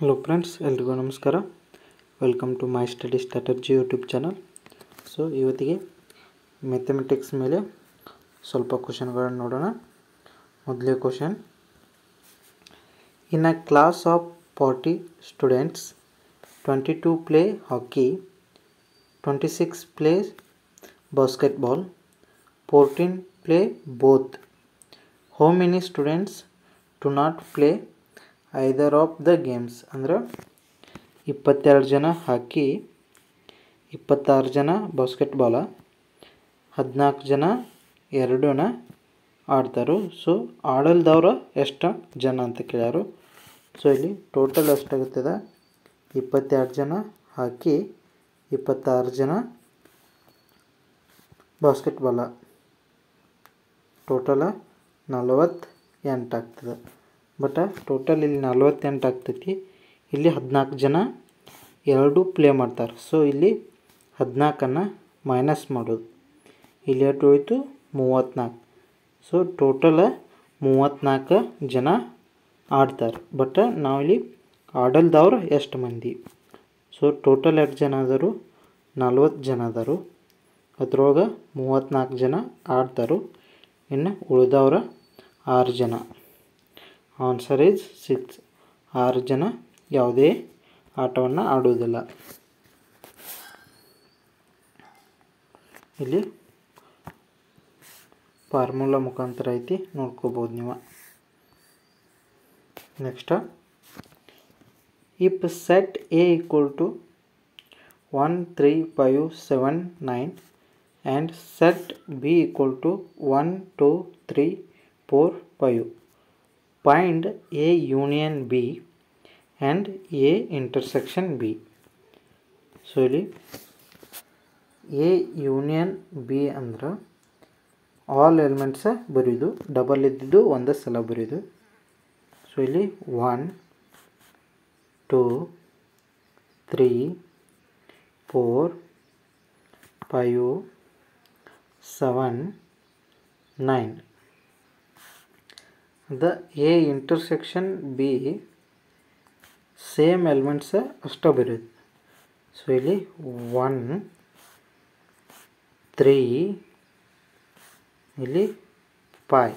Hello friends, ಎಲ್ರಿಗೂ ನಮಸ್ಕಾರ. Welcome to my study strategy YouTube channel. So ಇವತ್ತಿಗೆ mathematics ಮೇಲೆ ಸ್ವಲ್ಪ ಕ್ವಶನ್ಗಳನ್ನು ನೋಡೋಣ. ಮೊದಲೇ question: in a class of 40 students, 22 play hockey, 26 play basketball, 14 play both. How many students do not play either of the games? ಅಂದ್ರೆ 22 ಜನ ಹಾಕಿ, 26 ಜನ basketball, 14 ಜನ ಎರಡೂನ ಆಡ್ತಾರೋ. ಸೊ ಆಡಲ್ದವ್ರು ಎಷ್ಟು ಜನ ಅಂತ ಕೇಳ್ಯಾರು. ಸೊ ಇಲ್ಲಿ ಟೋಟಲ್ ಎಷ್ಟಾಗುತ್ತದೆ? 22 ಜನ ಹಾಕಿ, 26 ಜನ ಬಾಸ್ಕೆಟ್ಬಾಲ, ಟೋಟಲ 48 ಆಗ್ತದೆ. ಬಟ್ ಟೋಟಲ್ ಇಲ್ಲಿ 48 ಆಗ್ತೈತಿ. ಇಲ್ಲಿ 14 ಜನ ಎರಡು ಪ್ಲೇ ಮಾಡ್ತಾರೆ. ಸೊ ಇಲ್ಲಿ 14ಅನ್ನು ಮೈನಸ್ ಮಾಡೋದು. ಇಲ್ಲಿ ಎಷ್ಟು ಹೋಯಿತು? 34. ಸೊ ಟೋಟಲ 34 ಜನ ಆಡ್ತಾರೆ. ಬಟ್ ನಾವಿಲ್ಲಿ ಆಡಲ್ದವ್ರು ಎಷ್ಟು ಮಂದಿ? ಸೊ ಟೋಟಲ್ ಎಷ್ಟು ಜನ ಅದಾರು? 40 ಜನ ಅದಾರು. ಅದ್ರೊಳಗೆ 34 ಜನ ಆಡ್ತಾರೋ. ಇನ್ನು ಉಳಿದವ್ರ 6 ಜನ. Answer is 6. 6 ಜನ ಯಾವುದೇ ಆಟವನ್ನು ಆಡುವುದಿಲ್ಲ. ಇಲ್ಲಿ ಫಾರ್ಮುಲಾ ಮುಖಾಂತರ ಐತಿ, ನೋಡ್ಕೋಬೋದು ನೀವು. Next, if set A equal to 1 3 5 7 9 and set B equal to 1 2 3 4 5, find A union B and A intersection B. So ಇಲ್ಲಿ A ಯೂನಿಯನ್ B ಅಂದ್ರೆ ಆಲ್ ಎಲಿಮೆಂಟ್ಸ ಬರೆಯೋದು, ಡಬಲ್ ಇದ್ದಿದ್ದು ಒಂದು ಸಲ ಬರೆಯೋದು. ಸೊ ಇಲ್ಲಿ 1 2 3 4 5 7 9. the A intersection B same elements ಅಷ್ಟೇ ಬರೆಯೋದು. ಸೊ ಇಲ್ಲಿ 1 3 ಇಲ್ಲಿ 5.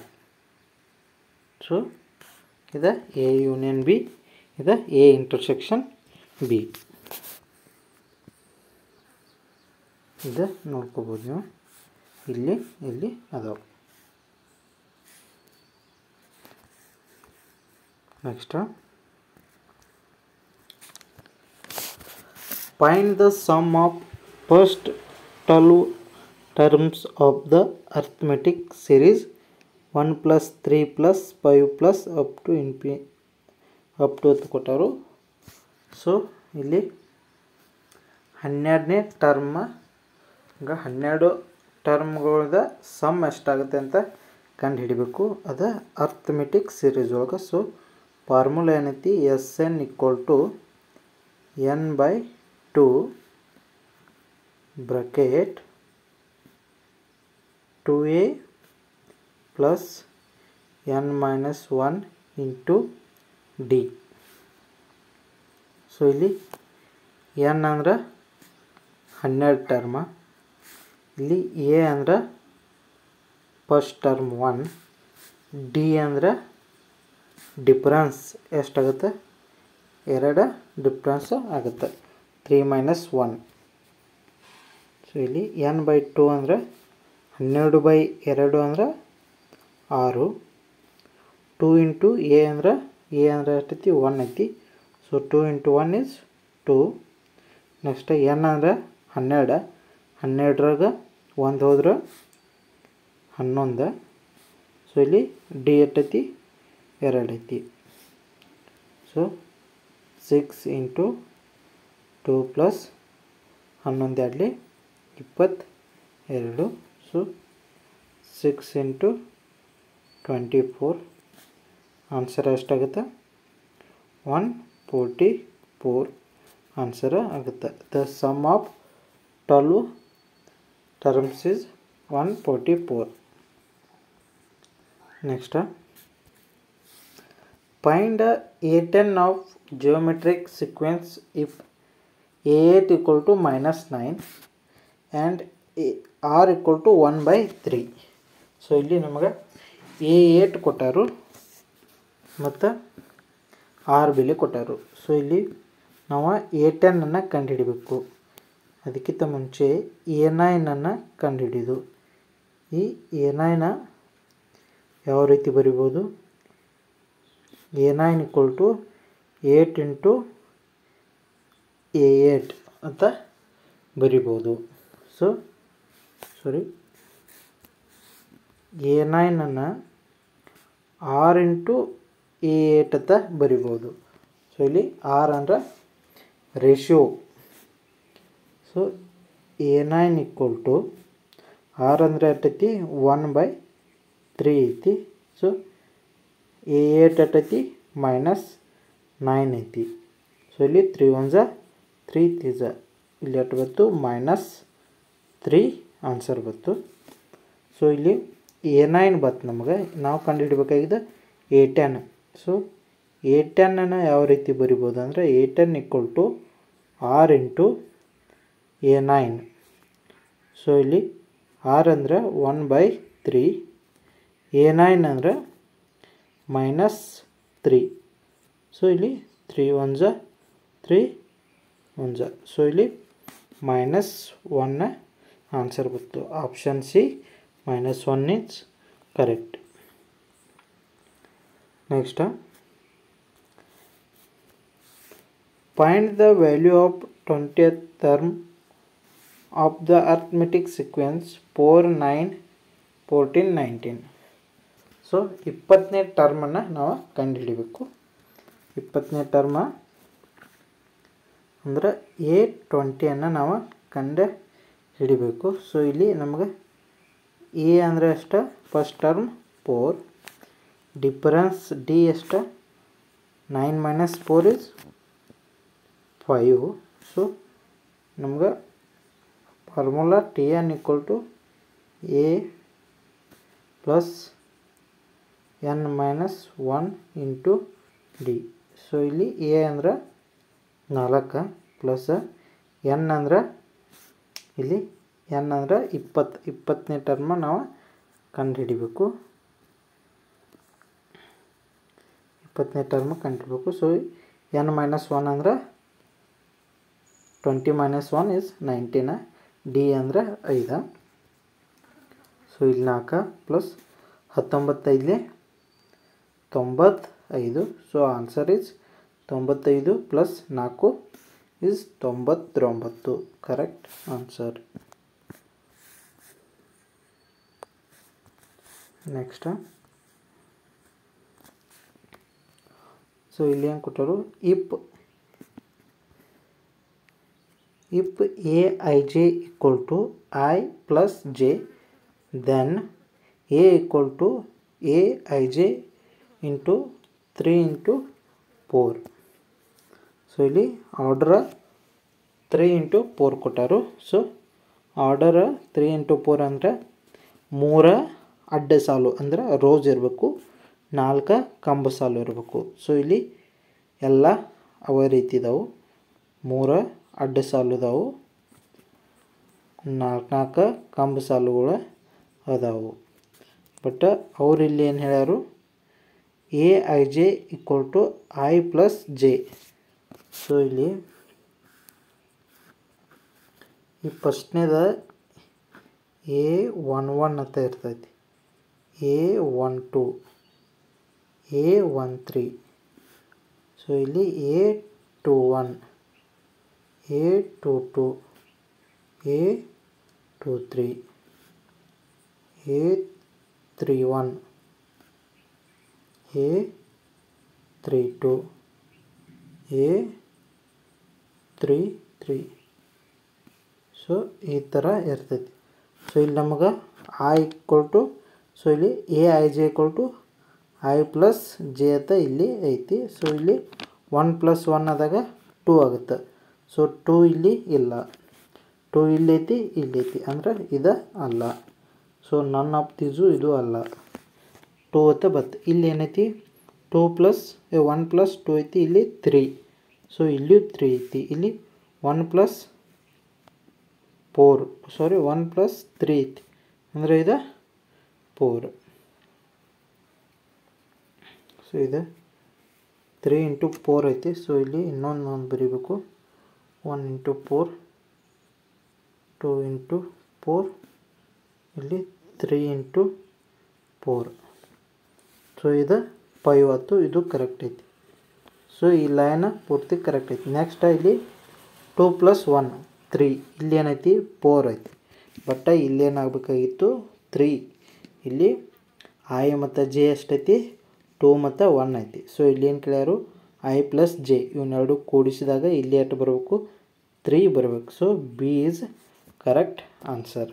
ಸೊ ಇದು A ಯೂನಿಯನ್ B, ಇದು A ಇಂಟರ್ಸೆಕ್ಷನ್ B. ಇದು ನೋಡ್ಕೋಬೋದು ನೀವು. ಇಲ್ಲಿ ಅದಾವೆ. Next, find the sum of first 12 terms of the arithmetic series 1 plus 3 plus 5 plus up to ಅಂತ ಕೊಟ್ಟರು. ಸೊ ಇಲ್ಲಿ 12ನೇ ಟರ್ಮ್, ಈಗ 12 ಟರ್ಮ್ಗಳದ ಸಮ್ ಎಷ್ಟಾಗುತ್ತೆ ಅಂತ ಕಂಡು ಹಿಡಿಬೇಕು. ಅದು ಅರ್ಥಮೆಟಿಕ್ ಸೀರೀಸ್ ಒಳಗೆ. ಸೊ ಫಾರ್ಮುಲಾ ಏನೈತಿ? SN equal to n/2 bracket 2a plus n-1 into d. So ಇಲ್ಲಿ n ಅಂದ್ರೆ 12 ಟರ್ಮ, ಇಲ್ಲಿ a ಅಂದ್ರೆ ಫಸ್ಟ್ ಟರ್ಮ್ 1, d ಅಂದ್ರೆ ಡಿಫ್ರೆನ್ಸ್ ಎಷ್ಟಾಗುತ್ತೆ? 2 ಡಿಫ್ರೆನ್ಸ್ ಆಗುತ್ತೆ, 3 - 1. ಸೊ ಇಲ್ಲಿ n/2 ಅಂದರೆ 12/2 ಅಂದರೆ 6. 2 ಇಂಟು a ಅಂದರೆ ಎಷ್ಟೈತಿ? 1 ಐತಿ. So 2 into 1 is 2. Next n ಅಂದರೆ 12, 12ರಾಗ 1 ಹೋದ್ರೆ 11. ಸೊ ಇಲ್ಲಿ d ಎಷ್ಟೈತಿ? 2 ಐತಿ. ಸೊ 6 ಇಂಟು 2 ಪ್ಲಸ್ 11 ಎರಡಲಿ 22. So 6 into 24. ಆನ್ಸರ್ ಎಷ್ಟಾಗುತ್ತೆ? 144 ಆನ್ಸರ್ ಆಗುತ್ತೆ. The sum of 12 terms is 144. Next, Find A10 of geometric sequence if A8 equal to -9 and R equal to 1/3. So ಇಲ್ಲಿ ನಮಗೆ A8 ಕೊಟ್ಟಾರು ಮತ್ತು R ಬೆಲೆ ಕೊಟ್ಟಾರು. ಸೊ ಇಲ್ಲಿ ನಾವು A10 ಅನ್ನು ಕಂಡುಹಿಡಬೇಕು. ಅದಕ್ಕಿಂತ ಮುಂಚೆ A9 ಅನ್ನು ಕಂಡುಹಿಡಿದು ಈ A9 ಯಾವ ರೀತಿ ಬರಿಬೋದು? A9 equal to 8 into A8 ಅಂತ ಬರಿಬೋದು. ಸೊ A9 ಅನ್ನು R into A8 ಅಂತ ಬರಿಬೋದು. ಸೊ ಇಲ್ಲಿ R ಅಂದ್ರೆ ratio. So A9 equal to R ಅಂದರೆ ಎಷ್ಟೈತಿ 1/3 ಐತಿ. ಸೊ A8 ಎಷ್ಟೈತಿ -9 ಐತಿ. ಸೊ ಇಲ್ಲಿ 3 1s 3 3s ಇಲ್ಲಿ ಎಷ್ಟು ಬಂತು -3 ಆನ್ಸರ್ ಬಂತು. ಸೊ ಇಲ್ಲಿ A9 ಬಂತು ನಮಗೆ. ನಾವು ಕಂಡುಹಿಡಬೇಕಾಗಿದೆ A10. ಸೊ A10 ಅನ್ನು ಯಾವ ರೀತಿ ಬರಿಬೋದು ಅಂದರೆ A10 equal to R into A9. So ಇಲ್ಲಿ R ಅಂದರೆ 1/3, A9 ಅಂದರೆ -3. ಸೊ ಇಲ್ಲಿ 3 1s 3 1s. ಸೊ ಇಲ್ಲಿ -1 ಆನ್ಸರ್ ಬಂತು. Option C -1 is correct. Next, find the value of 20th term of the arithmetic sequence 4 9 14 19. So 20ನೇ ಟರ್ಮನ್ನು ನಾವು ಕಂಡುಹಿಡಬೇಕು. 20ನೇ ಟರ್ಮ ಅಂದರೆ A20 ಅನ್ನು ನಾವು ಕಂಡು ಹಿಡಿಬೇಕು. ಸೊ ಇಲ್ಲಿ ನಮಗೆ ಎ ಅಂದರೆ ಎಷ್ಟು? ಫಸ್ಟ್ ಟರ್ಮ್ 4, ಡಿಫರೆನ್ಸ್ ಡಿ ಎಷ್ಟು? 9 - 4 is 5. ಸೊ ನಮ್ಗೆ formula Tn equal to A plus n minus 1 into D. So ಇಲ್ಲಿ A ಅಂದ್ರೆ 4 ಪ್ಲಸ್ n ಅಂದ್ರೆ ಇಲ್ಲಿ n ಅಂದ್ರೆ 20. 20ನೇ ಟರ್ಮ ನಾವು ಕಂಡುಹಿಡಿಬೇಕು. 20ನೇ ಟರ್ಮ್ ಕಂಡುಹಿಡಬೇಕು. ಸೊ n - 1 ಅಂದ್ರೆ 20 - 1 is 19. ಡಿ ಅಂದರೆ 5. ಸೊ ಇಲ್ಲಿ 4 plus 19 95. So answer is 95 plus 4 is 99. Correct answer. Next, so ಇಲ್ಲಿ ಏನು ಕೊಟ್ಟರು? if Aij equal to I plus j, then A equal to Aij into 3 into 4. So ಇಲ್ಲಿ order 3 into 4 ಕೊಟ್ಟರು. So order 3 into 4 ಅಂದರೆ 3 ಅಡ್ಡ ಸಾಲು ಅಂದರೆ ರೋಸ್ ಇರಬೇಕು, 4 ಕಂಬ ಸಾಲು ಇರಬೇಕು. ಸೊ ಇಲ್ಲಿ ಎಲ್ಲ ಅವ ರೀತಿ ಇದಾವೆ. 3 ಅಡ್ಡ ಸಾಲು ಇದಾವೆ, 4 ಕಂಬ ಸಾಲುಗಳು ಅದಾವು. ಬಟ್ ಅವ್ರು ಇಲ್ಲಿ ಏನು ಹೇಳ್ಯಾರು? Aij equal to I plus j. So ಇಲ್ಲಿ ಈ ಫಸ್ಟ್ನೇದ A11 ಅಂತ ಇರ್ತೈತಿ, A12, A13. ಸೊ ಇಲ್ಲಿ A21, A22, A23, A31, A32, A33. So ಈ ಥರ ಇರ್ತೈತಿ. ಸೊ ಇಲ್ಲಿ ನಮಗೆ I equal to, ಸೊ ಇಲ್ಲಿ Aij equal to I plus j ಅಂತ ಇಲ್ಲಿ ಐತಿ. ಸೊ ಇಲ್ಲಿ 1 + 1 ಆದಾಗ 2 ಆಗುತ್ತೆ. ಸೊ 2 ಇಲ್ಲಿ ಇಲ್ಲ, 2 ಇಲ್ಲೈತಿ, ಇಲ್ಲೈತಿ ಅಂದ್ರೆ ಇದು ಅಲ್ಲ. ಸೊ ನನ್ ಆಫ್ ದೀಸು ಇದು ಅಲ್ಲ, 2 ಅಂತ ಬತ್ತು. ಇಲ್ಲಿ ಏನೈತಿ 2 ಪ್ಲಸ್ 1 ಪ್ಲಸ್ 2 ಐತಿ, ಇಲ್ಲಿ 3. ಸೊ ಇಲ್ಲಿಯೂ 3 ಐತಿ, ಇಲ್ಲಿ 1 ಪ್ಲಸ್ 4 ಸಾರಿ 1 ಪ್ಲಸ್ 3 ಐತಿ, ಅಂದರೆ ಇದು 4. ಸೊ ಇದು 3 ಇಂಟು 4 ಐತಿ. ಸೊ ಇಲ್ಲಿ ಇನ್ನೊಂದು ಬರೀಬೇಕು, 1 ಇಂಟು 4, 2 ಇಂಟು 4, ಇಲ್ಲಿ 3 ಇಂಟು 4. ಸೊ ಇದು 5 ಆಯ್ತು, ಇದು ಕರೆಕ್ಟ್ ಐತಿ. ಸೊ ಈ ಲೈನ್ ಪೂರ್ತಿ ಕರೆಕ್ಟ್ ಐತಿ. ನೆಕ್ಸ್ಟ್ ಇಲ್ಲಿ 2 ಪ್ಲಸ್ 1 3, ಇಲ್ಲಿ ಏನೈತಿ 4 ಐತಿ, ಬಟ್ ಇಲ್ಲಿ ಏನಾಗಬೇಕಾಗಿತ್ತು 3. ಇಲ್ಲಿ ಐ ಮತ್ತು ಜೆ ಎಷ್ಟೈತಿ 2 ಮತ್ತು 1 ಐತಿ. ಸೊ ಇಲ್ಲಿ ಏನು ಕೇಳ್ಯಾರು ಐ ಪ್ಲಸ್ ಜೆ, ಇವನ್ನೆರಡು ಕೂಡಿಸಿದಾಗ ಇಲ್ಲಿ ಎಷ್ಟು ಬರಬೇಕು 3 ಬರಬೇಕು. So B is correct answer.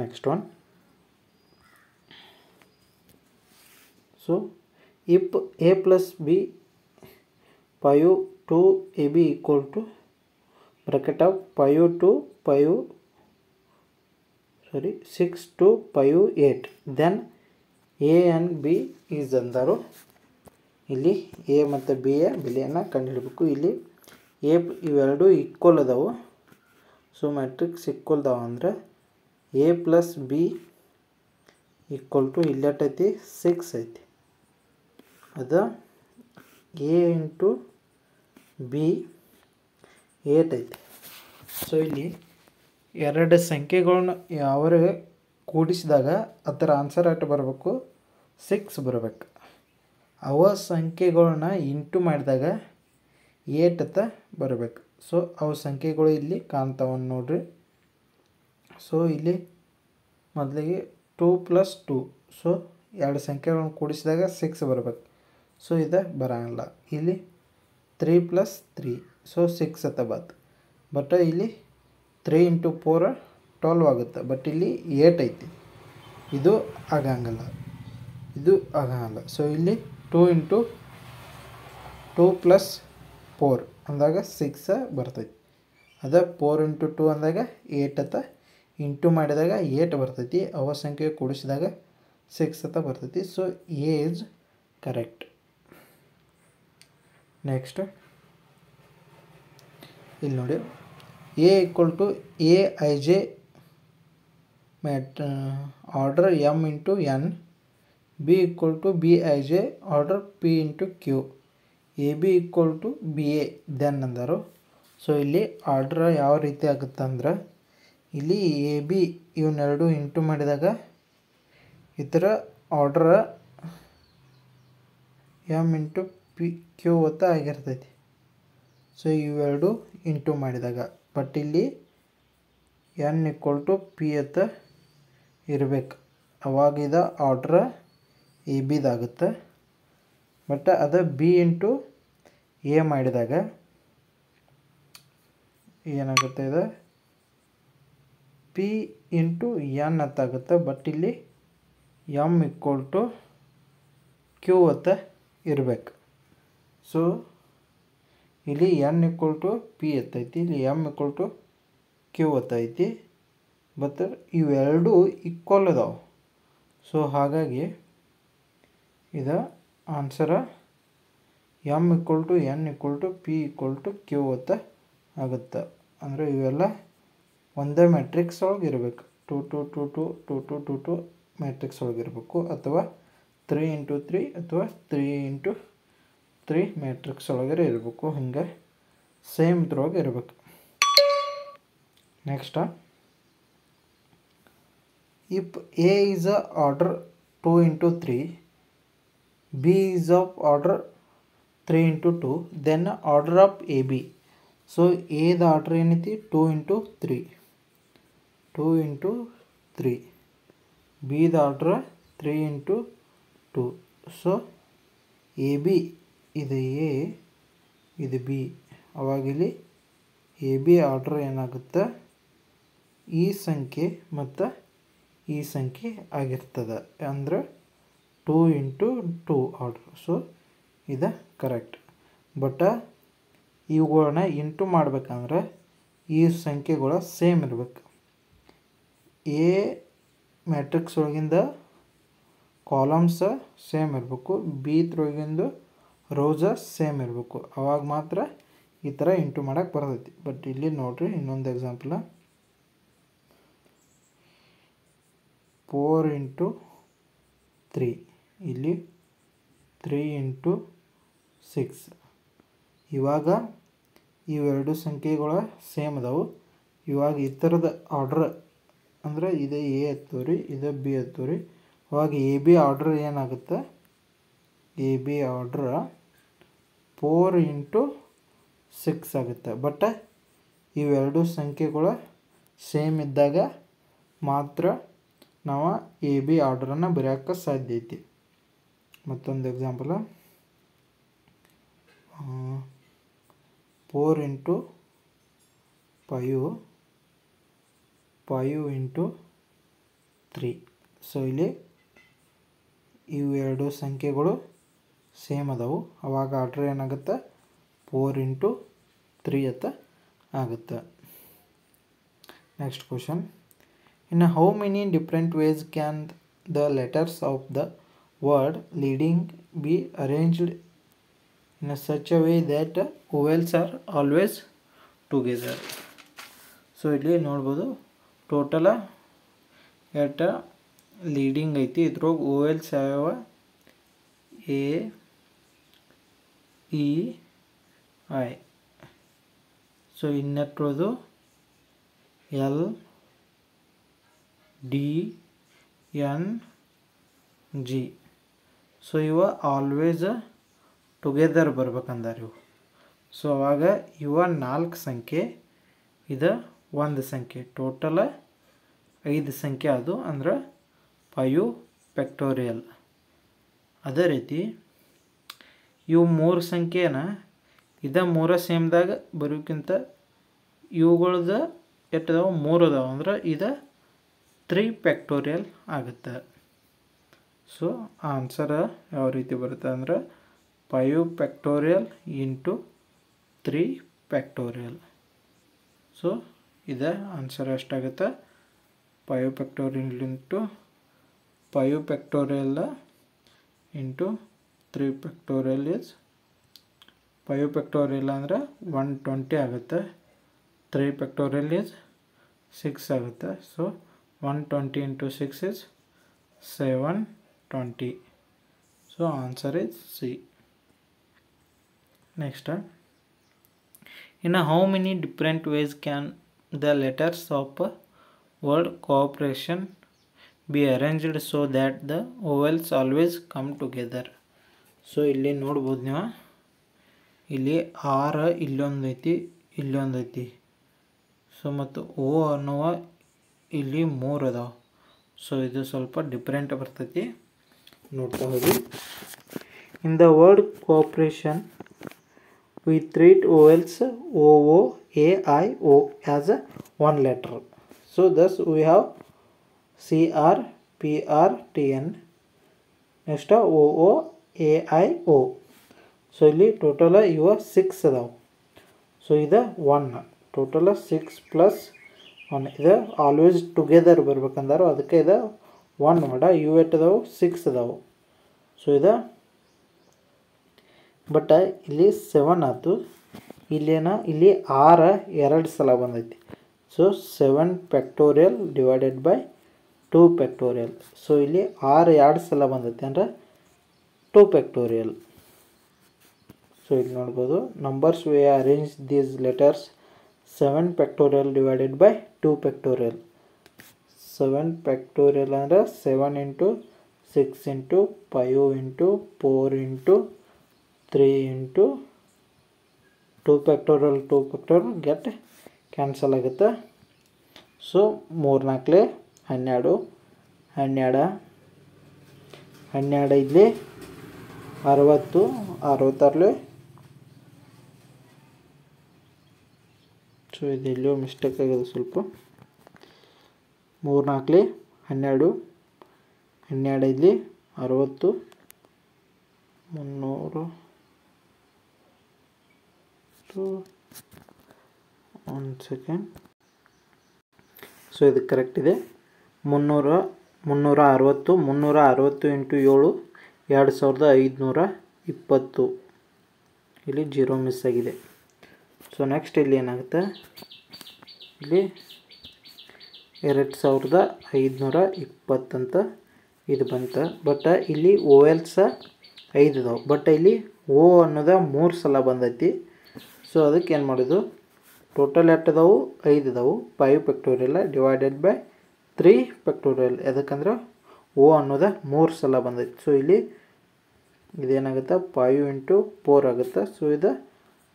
Next one. So if A plus B 5 to AB equal to bracket of 5 to 5 6 to 5 8, then A and B is ಅಂದರು. ಇಲ್ಲಿ ಎ ಮತ್ತು ಬಿ ಯ ಬೆಲೆಯನ್ನು ಕಂಡುಹಿಡಬೇಕು. ಇಲ್ಲಿ ಎ ಇವೆರಡು ಈಕ್ವಲ್ ಅದಾವು. ಸೊ ಮ್ಯಾಟ್ರಿಕ್ಸ್ ಈಕ್ವಲ್ ಅದಾವ ಅಂದ್ರೆ A plus B equal to ಇಲ್ಲಿ ಎಷ್ಟೈತಿ 6 ಐತಿ. ಅದು ಎ ಇಂಟು ಬಿ 8 ಐತಿ. ಸೊ ಇಲ್ಲಿ ಎರಡು ಸಂಖ್ಯೆಗಳನ್ನ ಯಾವ್ರೆ ಕೂಡಿಸಿದಾಗ ಅದರ ಆನ್ಸರ್ ಎಷ್ಟು ಬರಬೇಕು 6 ಬರಬೇಕು. ಅವ ಸಂಖ್ಯೆಗಳನ್ನ ಇಂಟು ಮಾಡಿದಾಗ 8 ಅಂತ ಬರಬೇಕು. ಸೊ ಅವು ಸಂಖ್ಯೆಗಳು ಇಲ್ಲಿ ಕಾಣ್ತಾವ ನೋಡ್ರಿ. ಸೊ ಇಲ್ಲಿ ಮೊದಲಿಗೆ 2 ಪ್ಲಸ್ 2, ಸೊ ಎರಡು ಸಂಖ್ಯೆಗಳನ್ನು ಕೂಡಿಸಿದಾಗ 6 ಬರಬೇಕು. ಸೊ ಇದು ಬರೋಂಗಿಲ್ಲ. ಇಲ್ಲಿ 3 ಪ್ಲಸ್ 3, ಸೊ 6 ಅಂತ ಬಂತು. ಬಟ್ ಇಲ್ಲಿ 3 ಇಂಟು 4 12 ಆಗುತ್ತೆ, ಬಟ್ ಇಲ್ಲಿ 8 ಐತಿ, ಇದು ಆಗಂಗಿಲ್ಲ, ಇದು ಆಗಂಗಿಲ್ಲ. ಸೊ ಇಲ್ಲಿ 2 ಇಂಟು 2 ಪ್ಲಸ್ 4 ಅಂದಾಗ 6 ಬರ್ತೈತಿ. ಅದ 4 ಇಂಟು 2 ಅಂದಾಗ 8 ಅಂತ, ಇಂಟು ಮಾಡಿದಾಗ 8 ಬರ್ತೈತಿ, ಅವ ಸಂಖ್ಯೆ ಕೂಡಿಸಿದಾಗ 6 ಅಂತ ಬರ್ತೈತಿ. So A is correct. Next ಇಲ್ಲಿ ನೋಡಿ, A equal to A I J order M into N, B equal to B I J order P into Q, A B equal to B A then ಅಂದರು. So ಇಲ್ಲಿ order ಯಾವ ರೀತಿ ಆಗುತ್ತೆ ಅಂದ್ರೆ, ಇಲ್ಲಿ A B ಇವನ್ನೆರಡು into ಮಾಡಿದಾಗ ಈ ಥರ order M into P Q ಅಂತ ಆಗಿರ್ತೈತಿ. ಸೊ ಇವೆರಡು ಇಂಟು ಮಾಡಿದಾಗ, ಬಟ್ ಇಲ್ಲಿ ಎನ್ ಈಕ್ವಲ್ ಟು ಪಿ ಅಂತ ಇರಬೇಕು, ಅವಾಗಿದ ಆರ್ಡ್ರ್ ಎ ಬಿದಾಗುತ್ತೆ. ಬಟ್ ಅದು ಬಿ ಇಂಟು ಎ ಮಾಡಿದಾಗ ಏನಾಗುತ್ತೆ, ಇದು ಪಿ ಇಂಟು ಎನ್ ಅಂತ ಆಗುತ್ತೆ. ಬಟ್ ಇಲ್ಲಿ ಎಮ್ ಈಕ್ವಲ್ ಟು ಕ್ಯೂ ಅಂತ ಇರಬೇಕು. ಸೊ ಇಲ್ಲಿ ಎನ್ ಈಕ್ವಲ್ ಟು ಪಿ ಎತ್ತೈತಿ, ಇಲ್ಲಿ ಎಮ್ ಈಕ್ವಲ್ ಟು ಕ್ಯೂ ಎತ್ತೈತಿ. ಬಟ್ ಇವೆರಡು ಈಕ್ವಲ್ ಅದಾವೆ. ಸೊ ಹಾಗಾಗಿ ಇದು answer M equal to N equal to P equal to Q ಅಂತ ಆಗುತ್ತೆ. ಅಂದರೆ ಇವೆಲ್ಲ ಒಂದೇ ಮ್ಯಾಟ್ರಿಕ್ಸ್ ಒಳಗೆ ಇರಬೇಕು. 2 2 2 2 2 2 2 2 ಮ್ಯಾಟ್ರಿಕ್ಸ್ ಒಳಗೆ ಇರಬೇಕು, ಅಥವಾ 3 ಇಂಟು 3 ಅಥವಾ 3 ಇಂಟು 3 ಮ್ಯಾಟ್ರಿಕ್ಸ್ ಒಳಗಡೆ ಇರಬೇಕು. ಹಿಂಗೆ ಸೇಮ್ ಇದ್ರೊಳಗೆ ಇರಬೇಕು. Next, if A is a order 2 into 3, B is of order 3 into 2, then order of A B. So ಎದ ಆರ್ಡರ್ ಏನೈತಿ 2 ಇಂಟು 3, 2 ಇಂಟು 3, ಬಿದ order 3 into 2. So A B ಇದು ಎ, ಇದು ಬಿ. ಅವಾಗಿಲ್ಲಿ ಎ ಬಿ ಆರ್ಡ್ರ್ ಏನಾಗುತ್ತೆ, ಈ ಸಂಖ್ಯೆ ಮತ್ತು ಈ ಸಂಖ್ಯೆ ಆಗಿರ್ತದೆ. ಅಂದರೆ 2 ಇಂಟು 2 ಆರ್ಡ್ರ್. ಸೊ ಇದು ಕರೆಕ್ಟ್. ಬಟ್ ಇವುಗಳನ್ನ ಇಂಟು ಮಾಡ್ಬೇಕಂದ್ರೆ ಈ ಸಂಖ್ಯೆಗಳು ಸೇಮ್ ಇರಬೇಕು. ಎ ಮ್ಯಾಟ್ರಿಕ್ಸ್ ಒಳಗಿಂದ ಕಾಲಮ್ಸ್ ಸೇಮ್ ಇರಬೇಕು, ಬಿ ತ್ರೋಗಿಂದು ರೋಸ ಸೇಮ್ ಇರಬೇಕು, ಅವಾಗ ಮಾತ್ರ ಈ ಥರ ಇಂಟು ಮಾಡೋಕ್ಕೆ ಬರ್ತೈತಿ. ಬಟ್ ಇಲ್ಲಿ ನೋಡಿರಿ ಇನ್ನೊಂದು ಎಕ್ಸಾಂಪಲ್, 4 ಇಂಟು 3, ಇಲ್ಲಿ 3 ಇಂಟು 6. ಇವಾಗ ಇವೆರಡು ಸಂಖ್ಯೆಗಳ ಸೇಮ್ ಅದಾವು. ಇವಾಗ ಈ ಥರದ ಆರ್ಡ್ರ್ ಅಂದರೆ ಇದು ಎ ಹತ್ತವ್ರಿ, ಇದು ಬಿ ಹತ್ತವ್ರಿ. ಅವಾಗ ಎ ಬಿ ಆರ್ಡ್ರ್ ಏನಾಗುತ್ತೆ, ಎ ಬಿ ಆರ್ಡ್ರ್ 4 ಇಂಟು 6 ಆಗುತ್ತೆ. ಬಟ್ ಇವೆರಡು ಸಂಖ್ಯೆಗಳು ಸೇಮ್ ಇದ್ದಾಗ ಮಾತ್ರ ನಾವು ಎ ಬಿ ಆರ್ಡ್ರನ್ನು ಬರೆಯೋಕ್ಕೆ ಸಾಧ್ಯ ಐತಿ. ಮತ್ತೊಂದು ಎಕ್ಸಾಂಪಲ್, 4 ಇಂಟು 5, 5 ಇಂಟು 3. ಸೊ ಇಲ್ಲಿ ಇವೆರಡು ಸಂಖ್ಯೆಗಳು ಸೇಮ್ ಅದಾವು. ಅವಾಗ ಆರ್ಡ್ರ್ ಏನಾಗುತ್ತೆ, 4 ಇಂಟು 3 ಅಂತ ಆಗುತ್ತೆ. Next question, in how many different ways can the letters of the word leading be arranged in such a way that vowels are always together. So ಇಲ್ಲಿ ನೋಡ್ಬೋದು ಟೋಟಲ ಎಟ್ ಲೀಡಿಂಗ್ ಐತಿ. ಇದ್ರೊಳಗೆ vowels ಯಾವ್ಯಾವ, A E I. So ಇನ್ನೆಟ್ಟದು L D N G. So ಇವ always together ಬರ್ಬೇಕಂದಾರ ಇವು. So ಅವಾಗ ಇವ 4 ಸಂಖ್ಯೆ, ಇದು 1 ಸಂಖ್ಯೆ, ಟೋಟಲ 5 ಸಂಖ್ಯೆ ಅದು, ಅಂದ್ರೆ 5 ಫ್ಯಾಕ್ಟೋರಿಯಲ್. ಅದೇ ರೀತಿ ಇವು 3 ಸಂಖ್ಯೆನ ಇದು 3 ಸೇಮ್ದಾಗ ಬರೋಕ್ಕಿಂತ ಇವುಗಳದ್ದು ಎಟ್ಟದಾವ, 3 ಅದಾವ, ಅಂದ್ರೆ ಇದು 3 ಫ್ಯಾಕ್ಟೋರಿಯಲ್ ಆಗುತ್ತೆ. ಸೊ ಆನ್ಸರ್ ಯಾವ ರೀತಿ ಬರುತ್ತೆ ಅಂದರೆ 5 ಫ್ಯಾಕ್ಟೋರಿಯಲ್ ಇಂಟು 3 ಫ್ಯಾಕ್ಟೋರಿಯಲ್. ಸೊ ಇದು ಆನ್ಸರ್ ಎಷ್ಟಾಗುತ್ತೆ, 5 factorial into 5 factorial into 3 factorial is 5 factorial ಅಂದರೆ 120 ಆಗುತ್ತೆ. 3 ಫ್ಯಾಕ್ಟೋರಿಯಲ್ ಇಸ್ 6 ಆಗುತ್ತೆ. So 120 into 6 is 720. So answer is C. Next, in how many different ways can the letters of word cooperation be arranged so that the vowels always come together. So ಇಲ್ಲಿ ನೋಡ್ಬೋದು ನೀವು, ಇಲ್ಲಿ R ಇಲ್ಲೊಂದು ಐತಿ, ಇಲ್ಲೊಂದು ಐತಿ. So ಮತ್ತು ಓ ಅನ್ನುವ ಇಲ್ಲಿ 3 ಅದಾವ. ಸೊ ಇದು ಸ್ವಲ್ಪ ಡಿಫ್ರೆಂಟ್ ಬರ್ತೈತಿ, ನೋಡ್ತಾ ಹೋಗಿ. In the word cooperation we treat vowels O, O, A, I, O as one letter. So thus we have C, R, P, R, T, N. Next O, O, A, I, O. So ಇಲ್ಲಿ total ಇವ 6 ಅದಾವ. So ಇದು 1, total 6 plus 1. ಇದು always together ಬರ್ಬೇಕಂದಾರು, ಅದಕ್ಕೆ ಇದು 1 ಮಾಡ. ಇವು ಎಷ್ಟು ಅದಾವು, 6 ಅದಾವು. ಸೊ ಇದು ಬಟ್ ಇಲ್ಲಿ 7 ಆಯ್ತು. ಇಲ್ಲಿ 6 2 ಸಲ ಬಂದೈತಿ. So 7 factorial divided by 2 factorial. So ಇಲ್ಲಿ 6 2 ಸಲ ಬಂದೈತಿ ಅಂದರೆ 2 ಫ್ಯಾಕ್ಟೋರಿಯಲ್. ಸೊ ಇಲ್ಲಿ ನೋಡ್ಬೋದು, numbers we arrange these letters 7 factorial divided by 2 factorial. 7 factorial ಅಂದರೆ 7 into 6 into 5 into 4 into 3 into 2 factorial 2 factorial get cancel ಆಗುತ್ತೆ. ಸೊ 3 4 12, 12 12 ಇಲ್ಲಿ 60, 66. ಸೊ ಇದೆಲ್ಲೋ ಮಿಸ್ಟೇಕ್ ಆಗಿದೆ ಸ್ವಲ್ಪ. 3 4 12, 12 ಇಲ್ಲಿ 60, 300. 1 ಸೆಕೆಂಡ್. ಸೊ ಇದು ಕರೆಕ್ಟ್ ಇದೆ. 300 360 ಇಂಟು 7 2520 ಇಲ್ಲಿ 0 ಮಿಸ್ ಆಗಿದೆ. ಸೊ ನೆಕ್ಸ್ಟ್ ಇಲ್ಲಿ ಏನಾಗುತ್ತೆ, ಇಲ್ಲಿ 2520 ಅಂತ ಇದು ಬಂತು. ಬಟ್ ಇಲ್ಲಿ ಓ ಎಲ್ ಸಹ 5 ಇದಾವೆ, ಬಟ್ ಇಲ್ಲಿ ಓ ಅನ್ನೋದು 3 ಸಲ ಬಂದೈತಿ. ಸೊ ಅದಕ್ಕೆ ಏನು ಮಾಡೋದು, ಟೋಟಲ್ ಎಷ್ಟು ಇದಾವೆ, 5 ಇದಾವೆ. 5 ಫ್ಯಾಕ್ಟೋರಿಯಲ್ ಡಿವೈಡೆಡ್ ಬೈ 3 ಫ್ಯಾಕ್ಟೋರಿಯಲ್, ಯಾಕಂದ್ರೆ ಓ ಅನ್ನೋದು 3 ಸಲ ಬಂದೈತಿ. ಸೊ ಇಲ್ಲಿ ಇದೇನಾಗುತ್ತೆ, 5 ಇಂಟು 4 ಆಗುತ್ತೆ. ಸೊ ಇದು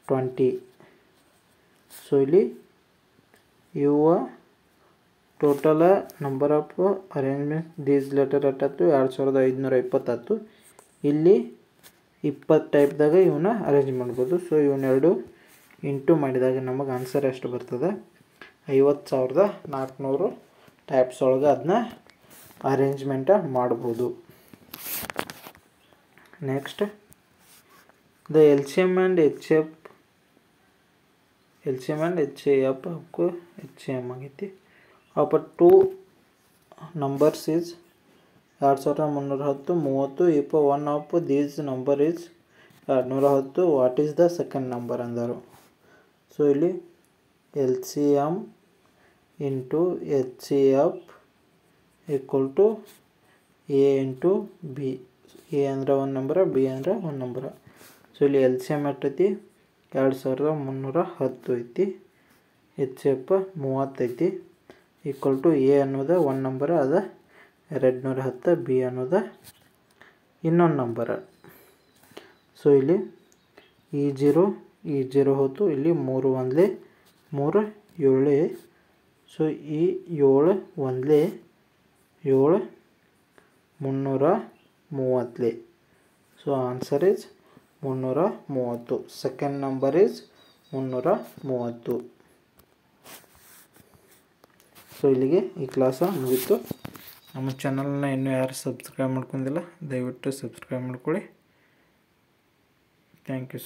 20. ಸೊ ಇಲ್ಲಿ ಇವ total number of arrangement these letter ಅಟ್ಟಾಯ್ತು 2520. ಇಲ್ಲಿ 20 ಟೈಪ್ದಾಗ ಇವನ್ನ ಅರೇಂಜ್ ಮಾಡ್ಬೋದು. ಸೊ ಇವನ್ನೆರಡು ಇಂಟು ಮಾಡಿದಾಗ ನಮಗೆ ಆನ್ಸರ್ ಎಷ್ಟು ಬರ್ತದೆ, 50,400 ಟೈಪ್ಸ್ ಒಳಗೆ ಅದನ್ನ ಅರೇಂಜ್ಮೆಂಟ್ ಮಾಡ್ಬೋದು. Next the L C M and H F ಅವಕ್ಕೂ ಎಚ್ ಸಿ ಎಮ್ ಆಗೈತಿ. ಅಪ್ಪ 2 ನಂಬರ್ಸ್ ಈಸ್ 2310 30. ಇಪ್ಪ one of these number is 210. What is the second number ಅಂದರು. ಸೊ ಇಲ್ಲಿ L C M into H C F equal to A into B. A ಅಂದ್ರೆ 1 number, B ಅಂದ್ರೆ 1 number. So ಇಲ್ಲಿ L C M ಎಷ್ಟೈತಿ, 2310 ಐತಿ. H C F 30 ಐತಿ. Equal to A ಅನ್ನೋದು 1 number ಅದ 210, ಬಿ ಅನ್ನೋದು ಇನ್ನೊಂದು ನಂಬರ. ಸೊ ಇಲ್ಲಿ ಈ 0 ಹೋಯ್ತು, ಇಲ್ಲಿ 3 1 3 7. ಸೊ ಈ 7 1 7 330. So answer is 330. Second number is 330. So ಇಲ್ಲಿಗೆ ಈ ಕ್ಲಾಸ ಮುಗೀತು. ನಮ್ಮ ಚಾನಲ್ನ ಇನ್ನೂ ಯಾರು ಸಬ್ಸ್ಕ್ರೈಬ್ ಮಾಡ್ಕೊಂಡಿಲ್ಲ, ದಯವಿಟ್ಟು ಸಬ್ಸ್ಕ್ರೈಬ್ ಮಾಡ್ಕೊಳ್ಳಿ. Thank you.